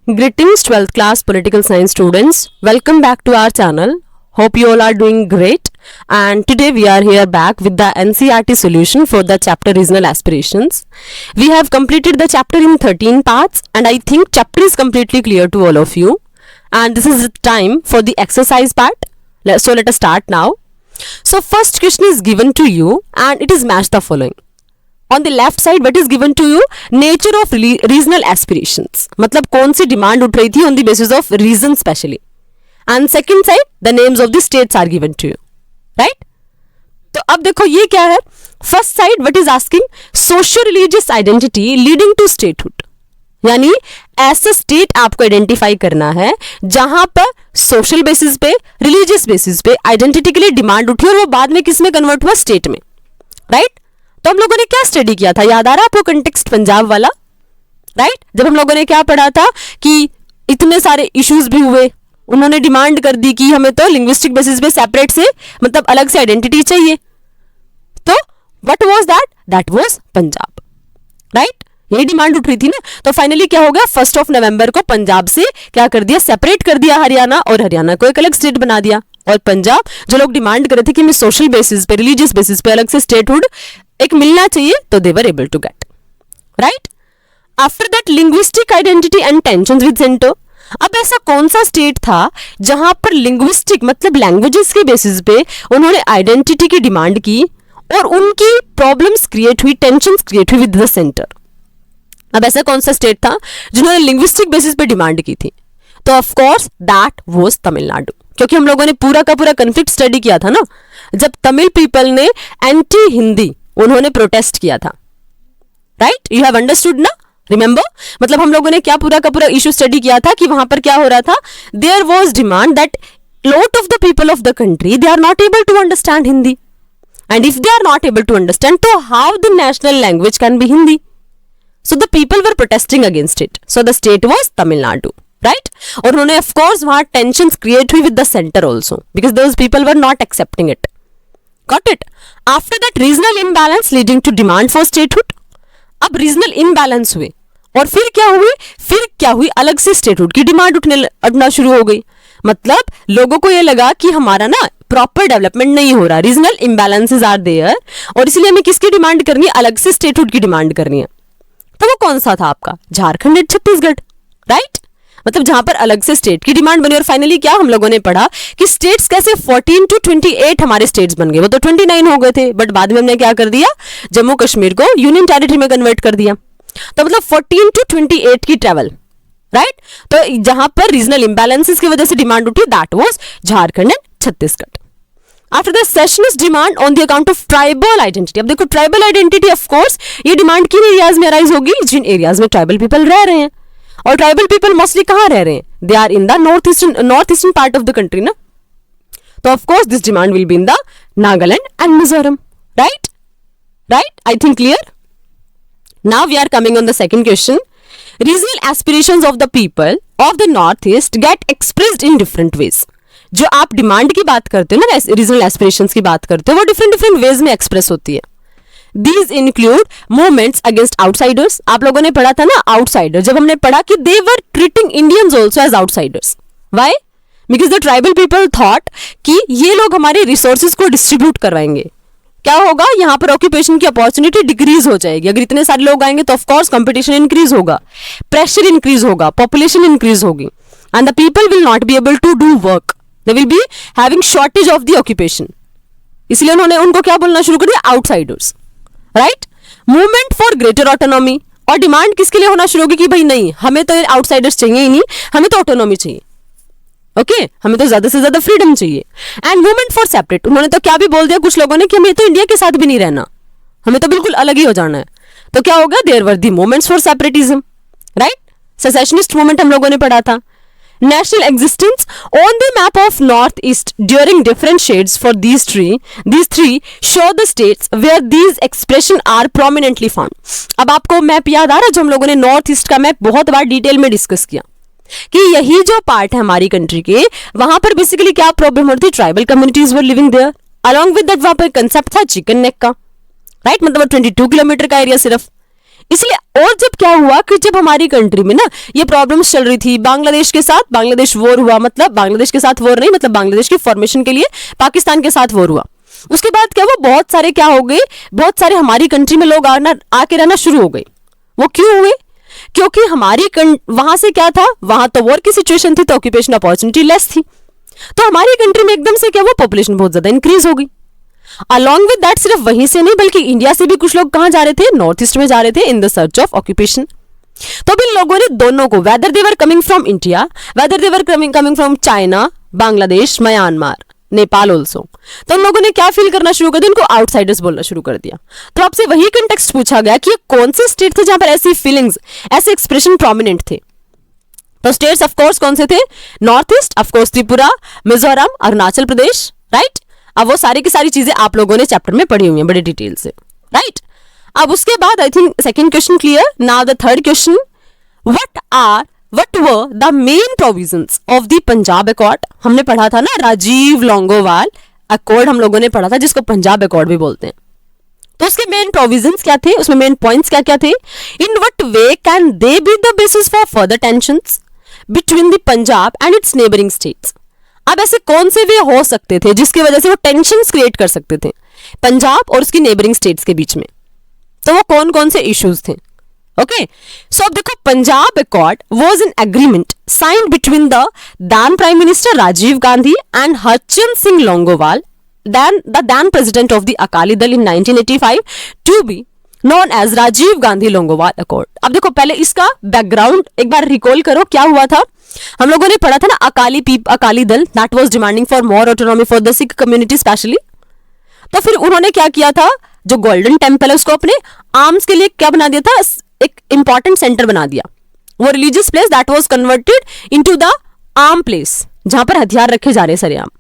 Greetings 12th class political science students. Welcome back to our channel. Hope you all are doing great. And today we are here back with the NCERT solution for the chapter regional aspirations. We have completed the chapter in 13 parts and I think chapter is completely clear to all of you. And this is the time for the exercise part. So let us start now. So first question is given to you and it is match the following. On the left side what is given to you? Nature of regional aspirations. मतलब कौन सी demand उठ रही थी on the basis of region specially. And second side the names of the states are given to you. Right? तो अब देखो ये क्या है? First side what is asking? Socio-religious identity leading to statehood. यानी ऐसा स्टेट आपको आइडेंटिफाई करना है जहां पर सोशल बेसिस पे, रिलीजियस बेसिस पे आइडेंटिटी के लिए डिमांड उठी और वो बाद में किस में कन्वर्ट हुआ? स्टेट में. राइट? तो हम लोगों ने क्या स्टडी किया था? याद आ रहा आपको कंटेक्स्ट पंजाब वाला? राइट? जब हम लोगों ने क्या पढ़ा था कि इतने सारे इश्यूज भी हुए, उन्होंने डिमांड कर दी कि हमें तो लिंग्विस्टिक बेसिस पे सेपरेट से मतलब अलग से आइडेंटिटी चाहिए. तो what was that? That was Punjab. Right? यही डिमांड उठ रही थी ना. तो फाइनली क्या हो गया? 1 नवंबर को पंजाब से क्या कर दिया? सेपरेट कर दिया हरियाणा और हरियाणा को एक अलग स्टेट बना दिया. और पंजाब जो लोग डिमांड कर रहे थे कि हमें सोशल बेसिस पे, रिलीजियस बेसिस पे अलग से स्टेटहुड एक मिलना चाहिए, तो they were able to get. Right? After that linguistic identity and tensions with centre. अब ऐसा कौन सा स्टेट था जहां पर लिंग्विस्टिक मतलब लैंग्वेजेस के बेसिस पे उन्होंने आइडेंटिटी की डिमांड की और उनकी प्रॉब्लम्स क्रिएट हुई, टेंशंस क्रिएट हुई विद द सेंटर. अब ऐसा कौन सा स्टेट था जिन्होंने लिंग्विस्टिक बेसिस पे डिमांड की थी? तो of course that was Tamil Nadu. क्योंकि हम लोगों ने पूरा का पूरा कॉन्फ्लिक्ट स्टडी किया था ना, जब तमिल पीपल ने एंटी हिंदी उन्होंने प्रोटेस्ट किया था. राइट? यू हैव अंडरस्टूड ना? रिमेंबर? मतलब हम लोगों ने क्या पूरा का पूरा इशू स्टडी किया था कि वहां पर क्या हो रहा था? There was demand that lot of the people of the country they are not able to understand Hindi, and if they are not able to understand, so how the national language can be Hindi? So the people were protesting against it. So the state was Tamil Nadu. Right? और उन्होंने of course वहां tensions create हुई with the center also because those people were not accepting it. Got it? After that regional imbalance leading to demand for statehood. अब regional imbalance हुए और फिर क्या हुई? अलग से statehood की डिमांड उठना शुरू हो गई. मतलब लोगों को ये लगा कि हमारा ना प्रॉपर डेवलपमेंट नहीं हो रहा, रीजनल इम्बैलेंसेस आर देयर और इसलिए हमें किसकी डिमांड करनी है? अलग से स्टेटहुड की डिमांड करनी है. तो वो कौन सा था आपका? झारखंड एंड छत्तीसगढ़. राइट? मतलब जहां पर अलग से स्टेट की डिमांड बनी और फाइनली क्या हम लोगों ने पढ़ा कि स्टेट्स कैसे 14 to 28 हमारे स्टेट्स बन गए. वो तो 29 हो गए थे बट बाद में हमने क्या कर दिया? जम्मू कश्मीर को यूनियन टेरिटरी में कन्वर्ट कर दिया. तो मतलब 14 to 28 की ट्रेवल. राइट? तो जहां पर रीजनल इंबैलेंसेस की वजह से डिमांड उठी, that was Jharkhand and Chhattisgarh. After the secessionist demand on the account of tribal identity. अब देखो ट्राइबल आइडेंटिटी ऑफ कोर्स ये डिमांड किन एरियाज में अराइज होगी? जिन एरियाज में ट्राइबल पीपल रह रहे हैं. और ट्राइबल पीपल मोस्टली कहां रह रहे हैं? They are in the north eastern part of the country ना. तो of course this demand will be in the Nagaland and Mizoram. Right? I think clear. Now we are coming on the second question. Regional aspirations of the people of the Northeast get expressed in different ways. जो आप demand की बात करते हो ना, regional aspirations की बात करते हो, वो डिफरेंट वेज में एक्सप्रेस होती है. These include movements against outsiders. आप लोगों ने पढ़ा था ना आउटसाइडर, जब हमने पढ़ा कि they were treating Indians also as outsiders. Why? Because the tribal people thought कि ये लोग हमारे रिसोर्सेज को डिस्ट्रीब्यूट करवाएंगे. क्या होगा? यहाँ पर ऑक्यूपेशन की अपॉर्चुनिटी डिक्रीज हो जाएगी. अगर इतने सारे लोग आएंगे तो ऑफ कोर्स कंपटीशन इंक्रीज होगा, प्रेशर इंक्रीज होगा, पॉपुलेशन इंक्रीज होगी and the people will not be able to do work. They will be having shortage of the occupation. इसलिए उन्होंने उनको क्या बोलना शुरू कर दिया? Outsiders. Right? Movement for greater autonomy. और डिमांड किसके लिए होना शुरू होगी कि भाई नहीं, हमें तो आउटसाइडर्स चाहिए ही नहीं, हमें तो ऑटोनॉमी चाहिए. ओके हमें तो ज्यादा से ज्यादा फ्रीडम चाहिए. And movement for separate. उन्होंने तो क्या भी बोल दिया कुछ लोगों ने कि हमें तो इंडिया के साथ भी नहीं रहना, हमें तो बिल्कुल अलग ही हो जाना है. तो क्या होगा? There were the movements for separatism. Right? Secessionist movement हम लोगों ने पढ़ा था. national existence on the map of northeast during different shades for these three show the states where these expression are prominently found. अब आपको map याद आ रहा है जो हम लोगों ने नॉर्थ ईस्ट का मैप बहुत बार डिटेल में डिस्कस किया कि यही जो पार्ट है हमारी कंट्री के, वहां पर बेसिकली क्या प्रॉब्लम होती थी? Tribal communities were living there. Along with that वहां पर कंसेप्ट था चिकन नेक का. राइट? मतलब 22 किलोमीटर का एरिया सिर्फ. इसलिए और जब क्या हुआ कि जब हमारी कंट्री में ना ये प्रॉब्लम्स चल रही थी बांग्लादेश के साथ, बांग्लादेश वॉर हुआ, मतलब बांग्लादेश के साथ वॉर नहीं, मतलब बांग्लादेश की फॉर्मेशन के लिए पाकिस्तान के साथ वॉर हुआ। उसके बाद क्या हुआ, बहुत सारे क्या हो गए, बहुत सारे हमारी कंट्री में लोग आके रहना शुरू हो गए। वो क्यों हुए? क्योंकि हमारी वहां से क्या था, वहां तो वॉर की सिचुएशन थी, तो ऑक्यूपेशन अपॉर्चुनिटी लेस थी, तो हमारी कंट्री में एकदम से क्या हुआ, पॉपुलेशन बहुत ज्यादा इंक्रीज हो गई। अलॉन्ग विद दैट सिर्फ वहीं से नहीं बल्कि इंडिया से भी कुछ लोग कहां जा रहे थे, नॉर्थ ईस्ट में जा रहे थे in the search of occupation. तो भी लोगों ने दोनों को, whether they were coming from India, whether they were coming from China, Bangladesh, Myanmar, Nepal also, तो उन लोगों ने क्या फील करना शुरू कर दिया, उनको आउटसाइडर्स बोलना शुरू कर दिया। तो आपसे वही कंटेक्स्ट पूछा गया कि कौन से स्टेट थे जहां पर ऐसी फीलिंग्स, ऐसे एक्सप्रेशन प्रोमिनेंट थे। तो स्टेट्स ऑफ कोर्स कौन से थे, north east, of course Tripura, Mizoram, Arunachal Pradesh, right. अब वो सारी की सारी चीजें आप लोगों ने चैप्टर में पढ़ी हुई हैं बड़े डिटेल से, राइट। अब उसके बाद I think second question clear. Now the third question, what were the main provisions of the Punjab accord. हमने पढ़ा था ना राजीव लोंगोवाल अकॉर्ड, हम लोगों ने पढ़ा था जिसको पंजाब अकॉर्ड भी बोलते हैं। तो उसके मेन प्रोविजंस क्या थे, उसमें मेन पॉइंट्स क्या क्या थे। In what way can they be the basis for further tensions between the Punjab and it's neighbouring states. अब ऐसे कौन से वे हो सकते थे जिसकी वजह से वो टेंशंस क्रिएट कर सकते थे पंजाब और उसकी नेबरिंग स्टेट्स के बीच में। तो वो कौन कौन से इश्यूज थे, ओके। सो अब देखो, Punjab accord was an agreement signed between the then prime minister Rajiv Gandhi and Harchand Singh Longowal, then president of the Akali Dal in 1985 to be known as Rajiv Gandhi Longowal accord. अब देखो पहले इसका बैकग्राउंड एक बार रिकॉल करो, क्या हुआ था। हम लोगों ने पढ़ा था ना Akali Dal that was demanding for more autonomy for the Sikh community specially. तो फिर उन्होंने क्या किया था, जो गोल्डन टेम्पल है उसको अपने आर्म्स के लिए क्या बना दिया था, एक इंपॉर्टेंट सेंटर बना दिया। वो religious place that was converted into the arm place, जहां पर हथियार रखे जा रहे सरेआम।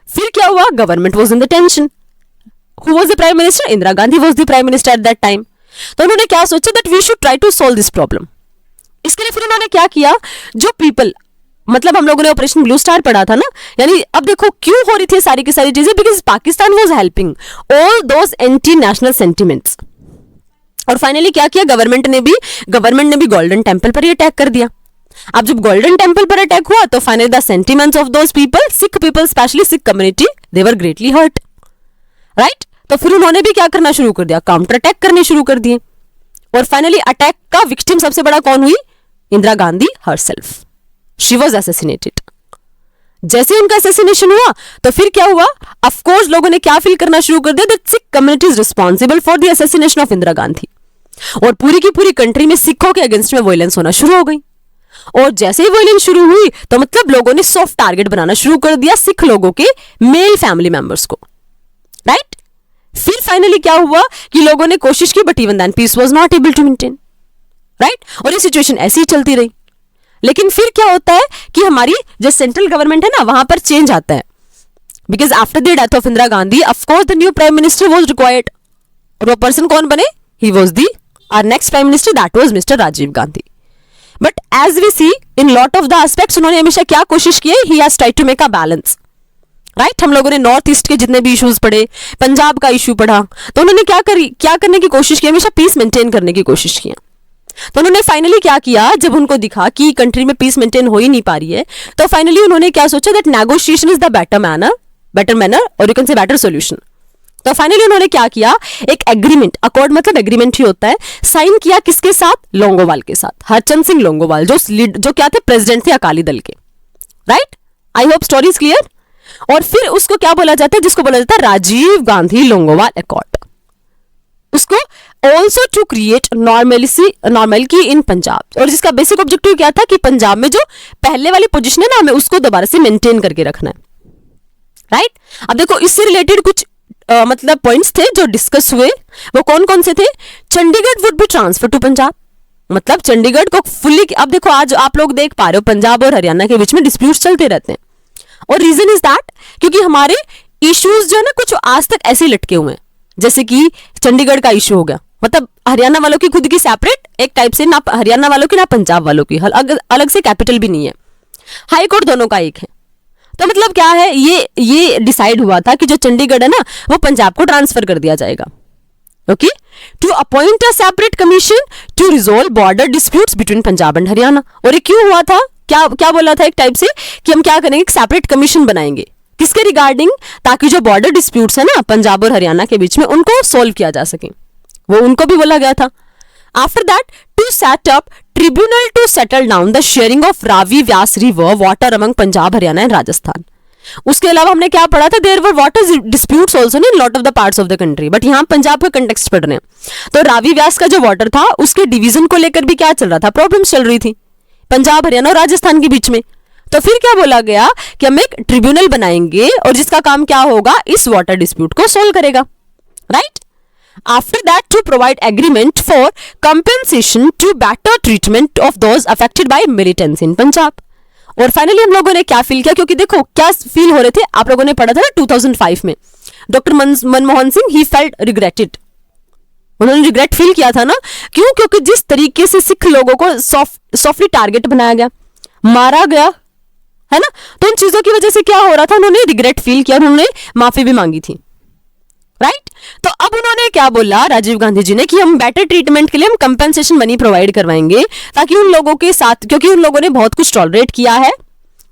फिर क्या हुआ, government was in the tension. Who was the prime minister, Indira Gandhi was the prime minister at that time. तो उन्होंने क्या सोचा that we should try to solve this problem. इसके लिए फिर उन्होंने क्या किया, जो पीपल, मतलब हम लोगों ने ऑपरेशन ब्लू स्टार पढ़ा था ना, यानी अब देखो क्यों हो रही थी सारी की सारी चीजें, because Pakistan was helping all those anti national sentiments. और फाइनली क्या किया, गवर्नमेंट ने भी गोल्डन टेम्पल पर ही अटैक कर दिया। अब जब गोल्डन टेम्पल पर अटैक हुआ तो finally the sentiments of those people, Sikh people specially Sikh community, they were greatly hurt, right. तो फिर उन्होंने भी क्या करना शुरू कर दिया, काउंटर अटैक करने शुरू कर दिए। और फाइनली अटैक का विक्टिम सबसे बड़ा कौन हुई, Indira Gandhi herself, she was assassinated. जैसे उनका असैसिनेशन हुआ तो फिर क्या हुआ, ऑफ कोर्स लोगों ने क्या फील करना शुरू कर दिया, that Sikh community is responsible for the assassination of Indira Gandhi. और पूरी की पूरी कंट्री में सिखों के अगेंस्ट में वायलेंस होना शुरू हो गई। और जैसे ही वायलेंस शुरू हुई तो मतलब लोगों ने सॉफ्ट टारगेट बनाना शुरू कर दिया सिख लोगों के मेल फैमिली मेंबर्स को, राइट। फिर फाइनली क्या हुआ कि लोगों ने कोशिश की but even then peace was not able to maintain, right. और ये सिचुएशन ऐसी ही चलती रही। लेकिन फिर क्या होता है कि हमारी जो सेंट्रल गवर्नमेंट है ना, वहां पर चेंज आता है, because after the death of Indira Gandhi of course the new prime minister was required. और वो पर्सन कौन बने, he was the our next prime minister, that was mister Rajiv Gandhi. But as we see in lot of the aspects, उन्होंने हमेशा क्या कोशिश की है, he has tried to make a balance, right. हम लोगों ने नॉर्थ ईस्ट के जितने भी इश्यूज पढ़े, पंजाब का इशू पढ़ा, तो उन्होंने क्या करने की कोशिश की, हमेशा पीस मेंटेन करने की कोशिश की। तो उन्होंने फाइनली क्या किया, जब उनको दिखा कि कंट्री में पीस मेंटेन हो ही नहीं पा रही है, तो फाइनली उन्होंने क्या सोचा, that negotiation is the better manner और you can say better solution. तो फाइनली उन्होंने क्या किया, एक एग्रीमेंट, अकॉर्ड मतलब एग्रीमेंट ही होता है, साइन किया किसके साथ, लोंगोवाल के साथ, हरचंद सिंह लोंगोवाल, जो क्या थे, प्रेसिडेंट थे अकाली दल के, right. I hope story is clear. और फिर उसको क्या बोला जाता है, जिसको बोला जाता है राजीव गांधी लोंगोवाल अकॉर्ड। उसको ऑल्सो टू क्रिएट नॉर्मलिटी इन पंजाब, और जिसका बेसिक ऑब्जेक्टिव क्या था कि पंजाब में जो पहले वाली पोजीशन है ना, हमें उसको दोबारा से मेंटेन करके रखना है, राइट। अब देखो इससे रिलेटेड कुछ मतलब पॉइंट्स थे जो डिस्कस हुए, वो कौन कौन से थे। Chandigarh would be transfer to Punjab, मतलब चंडीगढ़ को फुल्ली, अब देखो आज आप लोग देख पा रहे हो पंजाब और हरियाणा के बीच में डिस्प्यूट्स चलते रहते हैं, और रीजन इज दैट क्योंकि हमारे इश्यूज जो है ना कुछ आज तक ऐसे लटके हुए हैं। जैसे कि चंडीगढ़ का इशू हो गया, मतलब हरियाणा वालों की खुद की सेपरेट एक टाइप से, ना हरियाणा वालों की ना पंजाब वालों की, अलग से कैपिटल भी नहीं है, हाई कोर्ट दोनों का एक है। तो मतलब क्या है, ये डिसाइड हुआ था कि जो चंडीगढ़ है ना वो पंजाब को ट्रांसफर कर दिया जाएगा, okay. To appoint a separate commission to resolve border disputes between Punjab and Haryana. और ये क्यों हुआ था, क्या बोला था एक टाइप से कि हम क्या करेंगे, एक सेपरेट कमीशन बनाएंगे किसके रिगार्डिंग, ताकि जो बॉर्डर डिस्प्यूट्स है ना पंजाब और हरियाणा के बीच में उनको सोल्व किया जा सके, वो उनको भी बोला गया था। After that to set up tribunal to settle down the sharing of Ravi Beas river water among Punjab Haryana and Rajasthan. उसके अलावा हमने क्या पढ़ा था, there were water disputes also in lot of the parts of the country, but यहाँ पंजाब का कंटेक्स्ट पढ़ रहे हैं। तो रावी व्यास का जो वाटर था उसके डिवीजन को लेकर भी क्या चल रहा था, प्रॉब्लम्स चल रही थी पंजाब हरियाणा और राजस्थान के बीच में। तो फिर क्या बोला गया कि हम एक ट्रिब्यूनल बनाएंगे और जिसका काम क्या होगा, इस वाटर डिस्प्यूट को सोल्व करेगा, right. After that to provide agreement for compensation to better treatment of those affected by militancy in Punjab. और फाइनली हम लोगों ने क्या फील किया, क्योंकि देखो क्या फील हो रहे थे, आप लोगों ने पढ़ा था ना 2005 में doctor Manmohan Singh he felt regretted, उन्होंने रिग्रेट फील किया था ना, क्यों, क्योंकि जिस तरीके से सिख लोगों को सॉफ्टली टारगेट बनाया गया, मारा गया है ना, तो उन चीजों की वजह से क्या हो रहा था, उन्होंने रिग्रेट फील किया, उन्होंने माफी भी मांगी थी, राइट। तो अब उन्होंने क्या बोला राजीव गांधी जी ने कि हम बेटर ट्रीटमेंट के लिए हम कंपेंसेशन मनी प्रोवाइड करवाएंगे, ताकि उन लोगों के साथ, क्योंकि उन लोगों ने बहुत कुछ टॉलरेट किया है,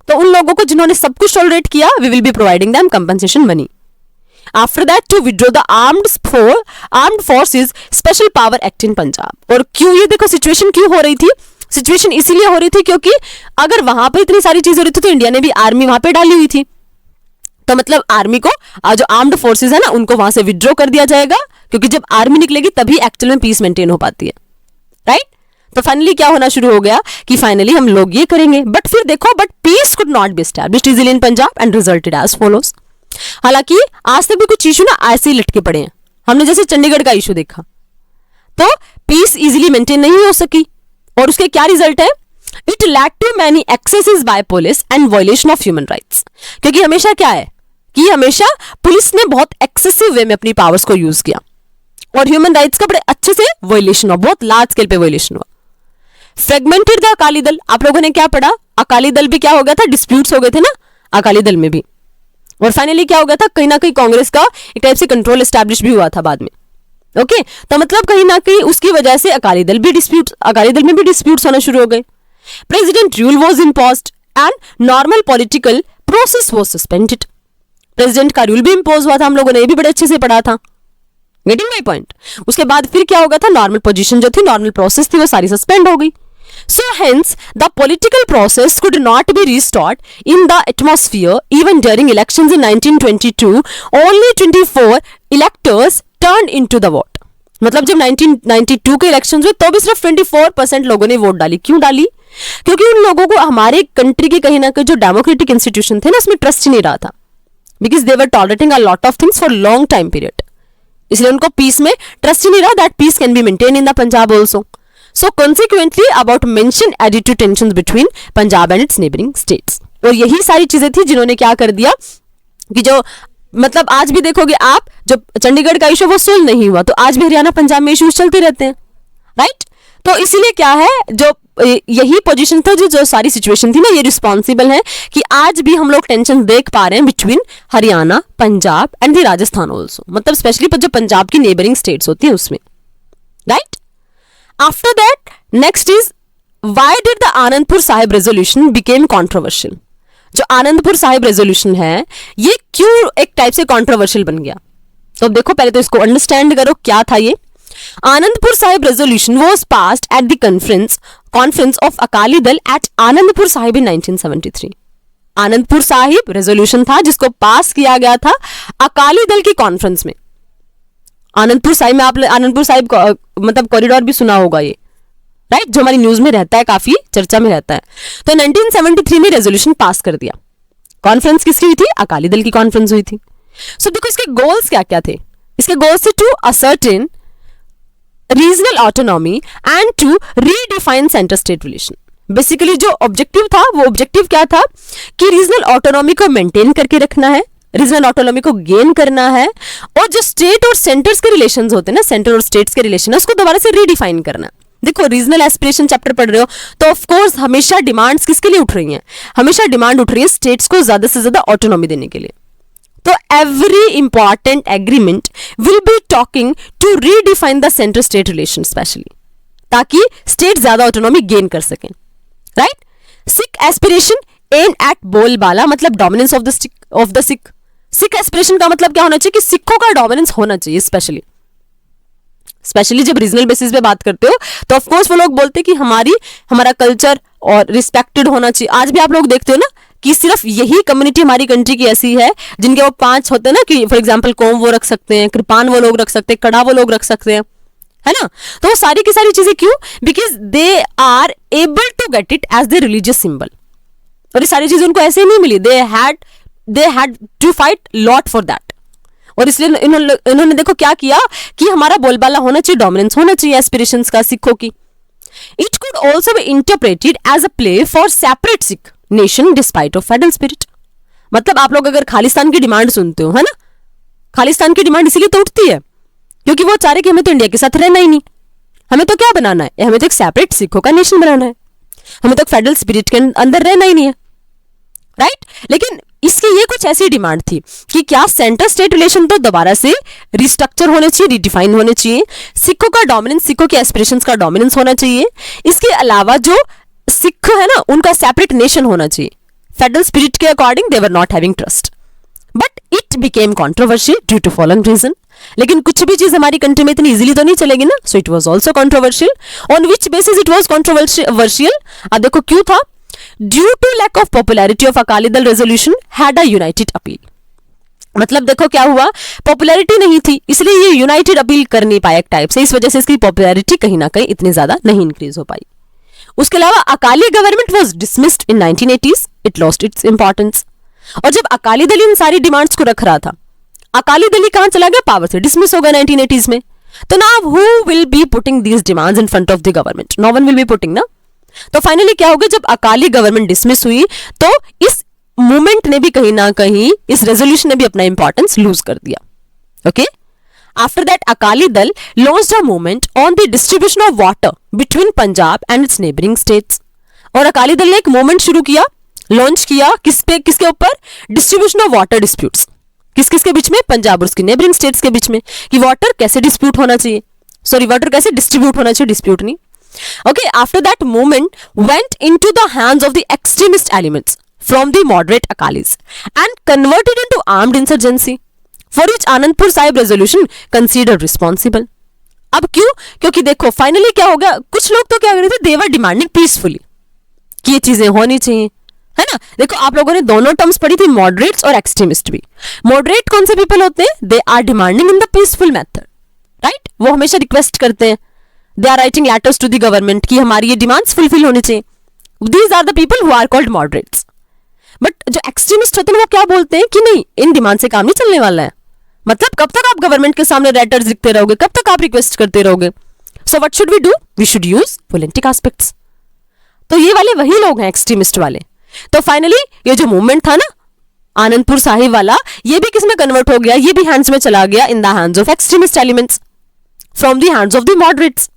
तो उन लोगों को जिन्होंने सब कुछ टॉलरेट किया, we will be providing them compensation money. After that to withdraw the armed forces special power act in Punjab. और क्यों, ये देखो सिचुएशन क्यों हो रही थी, सिचुएशन इसीलिए हो रही थी क्योंकि अगर वहां पे इतनी सारी चीजें हो रही थी तो इंडिया ने भी आर्मी वहां पे डाली हुई थी, तो मतलब आर्मी को जो आर्म्ड फोर्सेस है ना उनको वहां से विड्रॉ कर दिया जाएगा, क्योंकि जब आर्मी निकलेगी तभी एक्चुअल में पीस मेंटेन हो पाती है, राइट। तो फाइनली क्या होना शुरू हो गया कि फाइनली हम लोग ये करेंगे, बट फिर देखो, but peace could not be established easily in Punjab and resulted as follows. हालांकि आज तक भी कुछ इशू ना ऐसे ही लटके पड़े हैं, हमने जैसे चंडीगढ़ का इशू देखा, तो पीस इजीली मेंटेन नहीं हो सकी, और उसके क्या रिजल्ट है, it led to many excesses by police and violation of human rights. क्योंकि हमेशा क्या है कि हमेशा पुलिस ने बहुत एक्सेसिव वे में अपनी पावर्स को यूज किया, और ह्यूमन राइट्स का बड़े अच्छे से वायलेशन हुआ, बहुत लार्ज स्केल पे वायलेशन हुआ। फ्रेगमेंटेड द अकाली दल, आप लोगों ने क्या पढ़ा, अकाली दल भी क्या हो गया था, डिस्प्यूट्स हो गए थे ना अकाली दल में भी, और फाइनली क्या हो गया था, कहीं ना कहीं कांग्रेस का एक टाइप से कंट्रोल एस्टैब्लिश भी हुआ था बाद में, ओके। तो मतलब कहीं ना कहीं उसकी वजह से अकाली दल में भी डिस्प्यूट्स होना शुरू हो गए। President rule was imposed and normal political process was suspended. President का रूल भी इम्पोज हुआ था, हम लोगों ने ये भी बड़े अच्छे से पढ़ा था, गेटिंग माय पॉइंट। उसके बाद फिर क्या हो गया था, नॉर्मल पोजीशन जो थी, नॉर्मल प्रोसेस थी, वो सारी सस्पेंड हो गई। So hence the political process could not be restored in the atmosphere even during elections in 1922. Only 24 electors turned into the vote. मतलब जब 1992 के इलेक्शंस हुए तो भी सिर्फ 24% लोगों ने वोट डाली। क्यों डाली? क्योंकि उन लोगों को हमारे कंट्री के कहीं ना कहीं जो डेमोक्रेटिक इंस्टीट्यूशन थे ना उसमें ट्रस्ट ही नहीं रहा था, because they were tolerating a lot of things for long time period, इसलिए उनको पीस में ट्रस्ट ही नहीं रहा that piece can be maintain in the Punjab also. So consequently about mentioned added to tensions between Punjab and its neighboring states। और यही सारी चीजें थी जिन्होंने क्या कर दिया कि जो मतलब आज भी देखोगे आप, जो चंडीगढ़ का इशू वो सोल्व नहीं हुआ, तो आज भी हरियाणा पंजाब में इश्यूज चलते रहते हैं, राइट। तो इसीलिए क्या है, जो यही पोजीशन था, जो सारी सिचुएशन थी ना, ये रिस्पॉन्सिबल है कि आज भी हम लोग टेंशन देख पा रहे हैं between Haryana, Punjab and the Rajasthan also, मतलब स्पेशली जो पंजाब की नेबरिंग स्टेट्स होती हैं उसमें, right. After that, next is why did the Anandpur Sahib resolution became controversial? जो आनंदपुर साहिब रेजोल्यूशन है ये क्यों एक टाइप से कंट्रोवर्शियल बन गया, तो अब देखो पहले तो इसको अंडरस्टैंड करो क्या था ये। Anandpur Sahib resolution was passed at the conference of Akali Dal at Anandpur Sahib in 1973। Anandpur Sahib resolution था जिसको पास किया गया था अकाली दल की कॉन्फ्रेंस में। आनंदपुर साहिब में आप आनंदपुर साहिब मतलब कॉरिडोर भी सुना होगा ये, राइट, जो हमारी न्यूज में रहता है, काफी चर्चा में रहता है। तो 1973 में रेजोल्यूशन पास कर दिया। कॉन्फ्रेंस किसकी हुई थी? अकाली दल की कॉन्फ्रेंस हुई थी। सो देखो इसके गोल्स क्या क्या थे। इसके गोल्स थे to ascertain regional autonomy and to redefine centre state relation. Basically जो ऑब्जेक्टिव था वो ऑब्जेक्टिव क्या था कि रीजनल ऑटोनॉमी को मेंटेन करके रखना है, रीजनल ऑटोनॉमी को गेन करना है, और जो स्टेट और सेंटर्स के रिलेशंस होते हैं ना, सेंटर और स्टेट्स के रिलेशन है, उसको दोबारा से रीडिफाइन करना। देखो रीजनल एस्पिरेशन चैप्टर पढ़ रहे हो तो ऑफ कोर्स हमेशा डिमांड्स किसके लिए उठ रही हैं? हमेशा डिमांड उठ रही है स्टेट्स को ज्यादा से ज्यादा ऑटोनॉमी देने के लिए। तो every important agreement will be talking to redefine the centre state relation specially, ताकि स्टेट ज्यादा ऑटोनॉमी गेन कर सकें, राइट। Sikh aspiration aim at bolbala, मतलब dominance of the Sikh. Sikh aspiration का मतलब क्या होना चाहिए कि सिखों का डोमिनेंस होना चाहिए, स्पेशली जब रीजनल बेसिस पे बात करते हो तो ऑफ कोर्स वो लोग बोलते हैं कि हमारा कल्चर और रिस्पेक्टेड होना चाहिए। आज भी आप लोग देखते हो ना कि सिर्फ यही कम्युनिटी हमारी कंट्री की ऐसी है जिनके वो 5 होते हैं ना, कि फॉर एग्जांपल कोम वो रख सकते हैं, कृपान वो लोग रख सकते हैं, कड़ा वो लोग रख सकते हैं, है ना। तो वो सारी की सारी चीजें क्यों? Because they are able to get it as the religious symbol. और ये सारी चीजें उनको ऐसे नहीं मिली, they had to fight lot for that. और इसलिए इन्होंने देखो क्या किया कि हमारा बोलबाला होना चाहिए, डोमिनेंस होना चाहिए एस्पिरेशंस का सिखों की। It could also be interpreted as a play for separate Sikh nation despite of federal spirit. मतलब आप लोग अगर खालिस्तान की डिमांड सुनते हो, है ना, खालिस्तान की डिमांड इसीलिए तो उठती है क्योंकि वो चाह रहे कि हमें तो इंडिया के साथ रहना ही नहीं, हमें तो क्या बनाना है, हमें तो एक सेपरेट सिखों का नेशन बनाना है, हमें तो फेडरल स्पिरिट के अंदर रहना ही नहीं है, राइट। लेकिन इसकी ये कुछ ऐसी डिमांड थी कि क्या सेंटर स्टेट रिलेशन तो दोबारा से रिस्ट्रक्चर होने चाहिए, रिडिफाइन होने चाहिए, सिखों का डोमिनेंस, सिखों के एस्पिरेशंस का डोमिनेंस होना चाहिए, इसके अलावा जो सिख है ना उनका सेपरेट नेशन होना चाहिए। फेडरल स्पिरिट के according they were not having trust, but it became controversial due to following reason. लेकिन कुछ भी चीज हमारी कंट्री में इतनी इजीली तो नहीं चलेगी ना, so it was also controversial. On which basis it was controversial? अब देखो क्यों था। Due to lack of popularity of Akali Dal resolution had a united appeal. मतलब देखो क्या हुआ, पॉपुलैरिटी नहीं थी इसलिए ये यूनाइटेड अपील कर नहीं पाया एक टाइप से, इस वजह से इसकी पॉपुलैरिटी कहीं ना कहीं इतनी ज्यादा नहीं इंक्रीज हो पाई। उसके अलावा Akali government was dismissed in 1980s, it lost its importance. और जब अकाली दल इन सारी डिमांड्स को रख रहा था, अकाली दल कहां चला गया, पावर से डिसमिस हो गया 1980s में। तो now who will be putting these demands in front of the government? No one will be putting ना। तो फाइनली क्या हो गया, जब अकाली गवर्नमेंट डिसमिस हुई तो इस मूवमेंट ने भी कहीं ना कहीं, इस रेजोल्यूशन ने भी अपना इंपॉर्टेंस लूज कर दिया। Okay, after that Akali Dal launched a movement on the distribution of water between Punjab and it's neighbouring states. और अकाली दल ने एक मूवमेंट शुरू किया, लॉन्च किया, किसके ऊपर? Distribution of water disputes. किसके बीच में? पंजाब और उसकी नेबरिंग स्टेट्स के बीच में, कि वाटर कैसे डिस्प्यूट होना चाहिए, सॉरी वाटर कैसे डिस्ट्रीब्यूट होना चाहिए, डिस्प्यूट नहीं। Okay, after that movement went into the hands of the extremist elements from the moderate Akalis and converted into armed insurgency, for which Anandpur Sahib resolution considered responsible. अब क्यों? क्योंकि देखो finally क्या हो गया, कुछ लोग तो क्या कर रहे थे, they were demanding peacefully कि ये चीजें होनी चाहिए, है ना। देखो आप लोगों ने दोनों टर्म्स पढ़ी थी, मॉडरेट्स और एक्सट्रीमिस्ट भी। मॉडरेट कौन से पीपल होते हैं? They are demanding in the peaceful method, right. वो हमेशा रिक्वेस्ट करते हैं, they are writing letters to the government कि हमारी ये डिमांड्स फुलफिल होनी चाहिए। These are the people who are called moderates. But जो एक्सट्रीमिस्ट होते हैं वो क्या बोलते हैं कि नहीं, इन डिमांड से काम नहीं चलने वाला है। मतलब कब तक आप गवर्नमेंट के सामने लेटर्स लिखते रहोगे, कब तक आप रिक्वेस्ट करते रहोगे। So what should we do? We should use political aspects. तो ये वाले वही लोग हैं एक्सट्रीमिस्ट वाले। तो फाइनली ये जो मूवमेंट था ना आनंदपुर साहिब वाला, ये भी किसमें कन्वर्ट हो गया, ये भी हैंड्स में चला गया, in the hands of extremist elements from the hands of the moderates.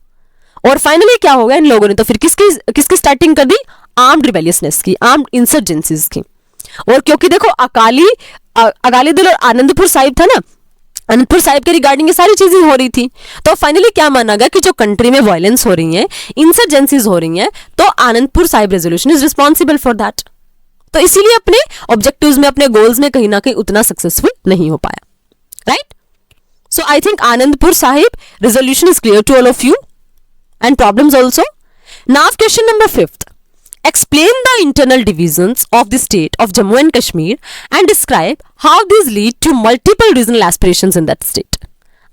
और फाइनली क्या हो गया, इन लोगों ने तो फिर किसकी स्टार्टिंग कर दी? आर्म्ड रिबेलियसनेस की, आर्म्ड इंसर्जेंसीज की। और क्योंकि देखो अकाली दल और आनंदपुर साहिब था ना, आनंदपुर साहिब के रिगार्डिंग ये सारी चीजें हो रही थी, तो फाइनली क्या माना गया कि जो कंट्री में वायलेंस हो रही है, इंसर्जेंसीज हो रही हैं, तो Anandpur Sahib resolution is responsible for that. तो इसीलिए अपने ऑब्जेक्टिव्स में, अपने गोल्स में कहीं ना कहीं उतना सक्सेसफुल नहीं हो पाया, right. So I think Anandpur Sahib resolution is clear to all of you and problems also. Now question number 5th. Explain the internal divisions of the state of Jammu and Kashmir and describe how these lead to multiple regional aspirations in that state.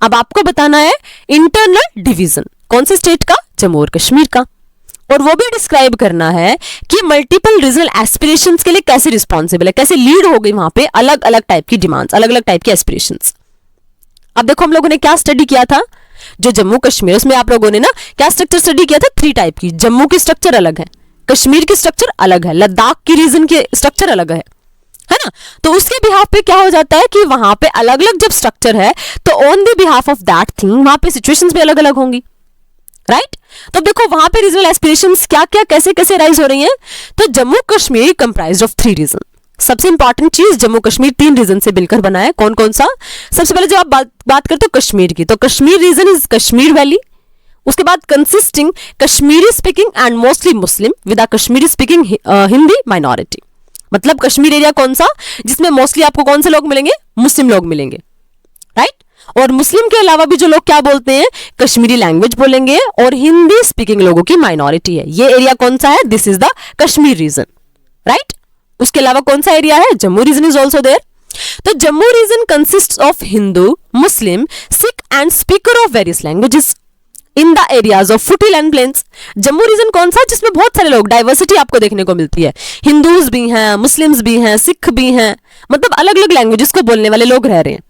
अब आपको बताना है internal division कौन से state का? जम्मू और कश्मीर का। और वो भी डिस्क्राइब करना है कि मल्टीपल रीजनल एस्पिरेशंस के लिए कैसे रिस्पॉन्सिबल है, कैसे लीड हो गई वहां पे अलग अलग टाइप की डिमांड्स, अलग अलग टाइप की एस्पिरेशंस। अब देखो हम लोगों ने क्या स्टडी किया था, जो जम्मू कश्मीर, उसमें आप लोगों ने ना क्या स्ट्रक्चर स्टडी किया था? 3 टाइप की। जम्मू की स्ट्रक्चर अलग है, कश्मीर की स्ट्रक्चर अलग है, लद्दाख की रीजन की स्ट्रक्चर अलग है ना। तो उसके बिहाफ पे क्या हो जाता है कि वहां पे अलग अलग जब स्ट्रक्चर है तो on the behalf of that thing वहां पे सिचुएशंस भी अलग अलग होंगी, राइट। तो देखो वहां पे रीजनल एस्पिरेशंस क्या क्या कैसे कैसे राइज हो रही हैं। तो Jammu Kashmir comprised of 3 region, सबसे इंपॉर्टेंट चीज, जम्मू कश्मीर 3 रीजन से मिलकर बना है। कौन कौन सा? सबसे पहले जब आप बात करते हो कश्मीर की, तो Kashmir region is Kashmir valley. उसके बाद consisting Kashmiri speaking and mostly Muslim with a Kashmiri speaking Hindi minority. मतलब कश्मीर एरिया कौन सा, जिसमें मोस्टली आपको कौन से लोग मिलेंगे? मुस्लिम लोग मिलेंगे, राइट। और मुस्लिम के अलावा भी जो लोग क्या बोलते हैं? कश्मीरी लैंग्वेज बोलेंगे, और हिंदी स्पीकिंग लोगों की माइनॉरिटी है। ये एरिया कौन सा है? This is the Kashmir region, right. उसके अलावा कौन सा एरिया है? Jammu region is also there. तो Jammu region consists of Hindu, Muslim, Sikh and speaker of various languages in the areas of footland plains. Jammu region कौन सा? जिसमें बहुत सारे लोग, डाइवर्सिटी आपको देखने को मिलती है। हिंदूज भी हैं, मुस्लिम्स भी हैं, सिख भी हैं, मतलब अलग अलग लैंग्वेजेस को बोलने वाले लोग रह रहे हैं।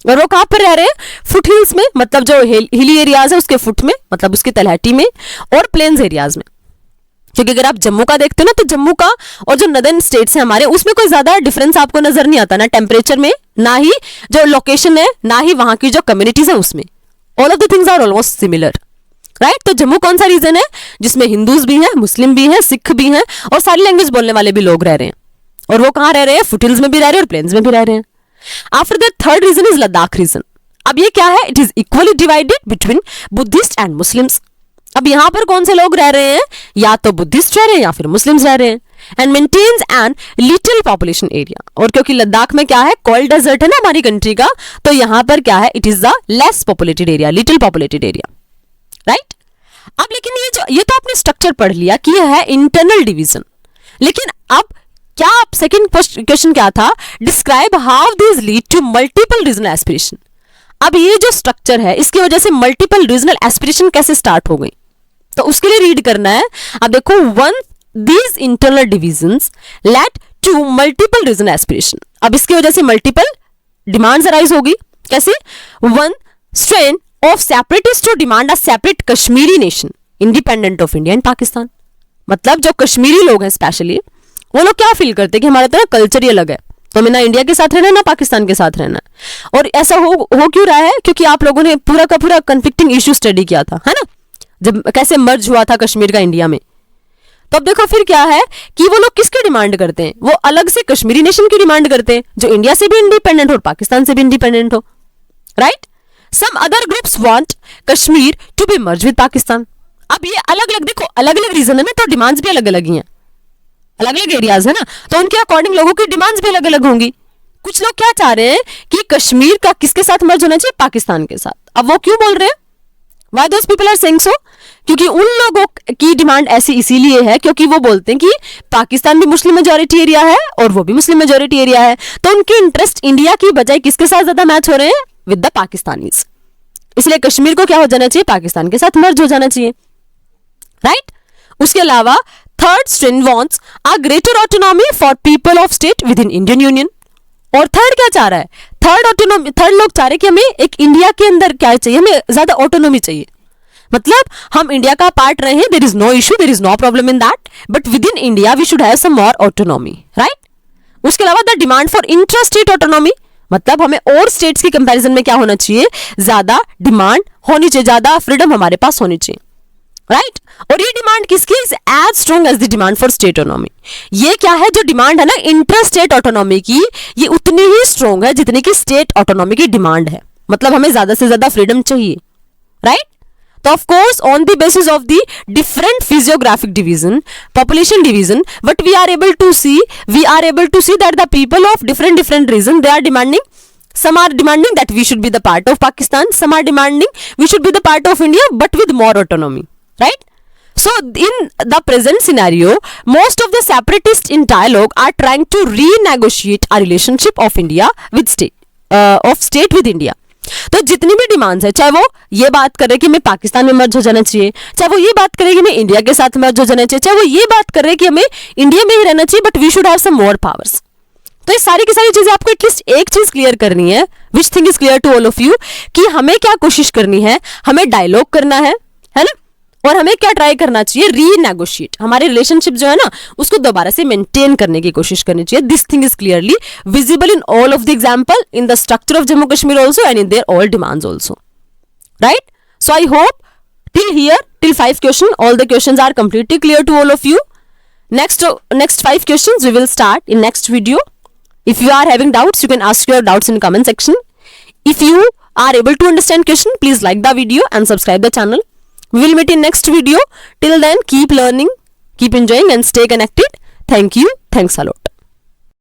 और वो कहां पर रह रहे हैं? फुट हिल्स में, मतलब जो हिली एरियाज है उसके फुट में, मतलब उसकी तलहटी में, और प्लेन्स एरियाज में। क्योंकि अगर आप जम्मू का देखते हो ना, तो जम्मू का और जो नदर्न स्टेट्स हैं हमारे, उसमें कोई ज्यादा डिफरेंस आपको नजर नहीं आता, ना टेम्परेचर में, ना ही जो लोकेशन है, ना ही वहां की जो कम्युनिटीज है उसमें। All of the things are almost similar, right. तो जम्मू कौन सा रीजन है? जिसमें हिंदूज भी हैं, मुस्लिम भी हैं, सिख भी हैं, और सारी लैंग्वेज बोलने वाले भी लोग रह रहे हैं। और वो कहां रह रहे हैं? फुटहिल्स में भी रह रहे हैं और प्लेन्स में भी रह रहे हैं। After the third region is Ladakh region. अब ये क्या है? It is equally divided between Buddhist and Muslims. अब यहां पर कौन से लोग रह रहे हैं? या तो बुद्धिस्ट रह रहे हैं या फिर मुस्लिम्स रह रहे हैं। And maintains an little population area. और क्योंकि लद्दाख में क्या है? कोल्ड डेजर्ट है ना हमारी कंट्री का, तो यहां पर क्या है? It is the less populated area, little populated area, right. अब लेकिन ये तो आपने स्ट्रक्चर पढ़ लिया कि यह है इंटरनल डिवीजन। लेकिन अब क्या, सेकंड क्वेश्चन क्या था? Describe how this lead to multiple regional aspiration. अब ये जो स्ट्रक्चर है, इसकी वजह से मल्टीपल रीजनल एस्पिरेशन कैसे स्टार्ट हो गई, तो उसके लिए रीड करना है। अब देखो, one these internal divisions led to multiple regional aspiration. अब इसकी वजह से मल्टीपल डिमांड्स अराइज होगी। कैसे? One strain of separatist to demand a separate Kashmiri nation independent of India and Pakistan. मतलब जो कश्मीरी लोग हैं स्पेशली, वो लोग क्या फील करते हैं कि हमारा तो कल्चर ही अलग है, तो हमें ना इंडिया के साथ रहना है ना पाकिस्तान के साथ रहना है। और ऐसा हो क्यों रहा है? क्योंकि आप लोगों ने पूरा का पूरा कन्फ्लिक्टिंग इश्यू स्टडी किया था, है ना, जब कैसे मर्ज हुआ था कश्मीर का इंडिया में। तो अब देखो फिर क्या है कि वो लोग किसकी डिमांड करते हैं? वो अलग से कश्मीरी नेशन की डिमांड करते हैं, जो इंडिया से भी इंडिपेंडेंट हो और पाकिस्तान से भी इंडिपेंडेंट हो, right. Some other groups want Kashmir to be merge with Pakistan. अब ये अलग अलग, देखो अलग अलग रीजन है ना, तो डिमांड्स भी अलग अलग ही हैं, अलग अलग एरियाज है ना, तो उनके अकॉर्डिंग लोगों की डिमांड्स भी अलग अलग होंगी। कुछ लोग क्या चाह रहे हैं कि कश्मीर का किसके साथ मर्ज होना चाहिए? पाकिस्तान के साथ। अब वो क्यों बोल रहे हैं? Why those people are saying so? क्योंकि उन लोगों की डिमांड ऐसी इसीलिए है क्योंकि वो बोलते हैं कि पाकिस्तान भी मुस्लिम मेजोरिटी एरिया है और वो भी मुस्लिम मेजोरिटी एरिया है, तो उनके इंटरेस्ट इंडिया की बजाय किसके साथ ज्यादा मैच हो रहे हैं? With the Pakistanis. इसलिए कश्मीर को क्या हो जाना चाहिए? पाकिस्तान के साथ मर्ज हो जाना चाहिए, राइट। उसके अलावा third strain wants a greater autonomy for people of state with in Indian union. और थर्ड क्या चाह रहा है? थर्ड लोग चाह रहे कि हमें एक इंडिया के अंदर क्या चाहिए? हमें ज्यादा ऑटोनॉमी चाहिए। मतलब हम इंडिया का पार्ट रहे हैं, there is no issue, there is no problem in that, but within India we should have some more autonomy, right. उसके अलावा the demand for intra state autonomy, मतलब हमें और स्टेट्स की कंपैरिजन में क्या होना चाहिए? ज्यादा डिमांड होनी चाहिए, ज्यादा फ्रीडम हमारे पास होनी चाहिए, राइट। और ये डिमांड किसकी? Is as strong as the demand for state autonomy. ये क्या है? जो डिमांड है ना इंटर स्टेट ऑटोनॉमी की, ये उतनी ही स्ट्रॉन्ग है जितनी की स्टेट ऑटोनॉमी की डिमांड है। मतलब हमें ज्यादा से ज्यादा फ्रीडम चाहिए, राइट। तो of course on the basis of the different physiographic division, population division, what we are able to see that the people of different region, they are demanding, some are demanding that we should be the part of Pakistan, some are demanding we should be the part of India but with more autonomy, right. So in the present scenario, most of the separatists in dialogue are trying to renegotiate a relationship of India with state with India. तो जितनी भी demands है, चाहे वो ये बात करे कि हमें पाकिस्तान में मर्ज हो जाना चाहिए, चाहे वो ये बात करे कि हमें इंडिया के साथ मर्ज हो जाना चाहिए, चाहे वो ये बात करे कि हमें इंडिया में ही रहना चाहिए but we should have some more powers. तो ये सारी की सारी चीजें आपको एटलीस्ट एक चीज क्लियर करनी है, which thing is clear to all of you, कि हमें क्या कोशिश करनी है? हमें डायलॉग करना है ना, और हमें क्या ट्राई करना चाहिए? रीनेगोशिएट, हमारे रिलेशनशिप जो है ना उसको दोबारा से मेंटेन करने की कोशिश करनी चाहिए। This thing is clearly visible in all of the example, in the structure of Jammu Kashmir also and in their all demands also, right. So I hope till here, till 5 questions, all the questions are completely clear to all of you. Next 5 questions we will start in next video. If you are having doubts, you can ask your doubts in comment section. If you are able to understand question, please like the video and subscribe the channel. We will meet in next video. Till then, keep learning, keep enjoying and stay connected. Thank you. Thanks a lot.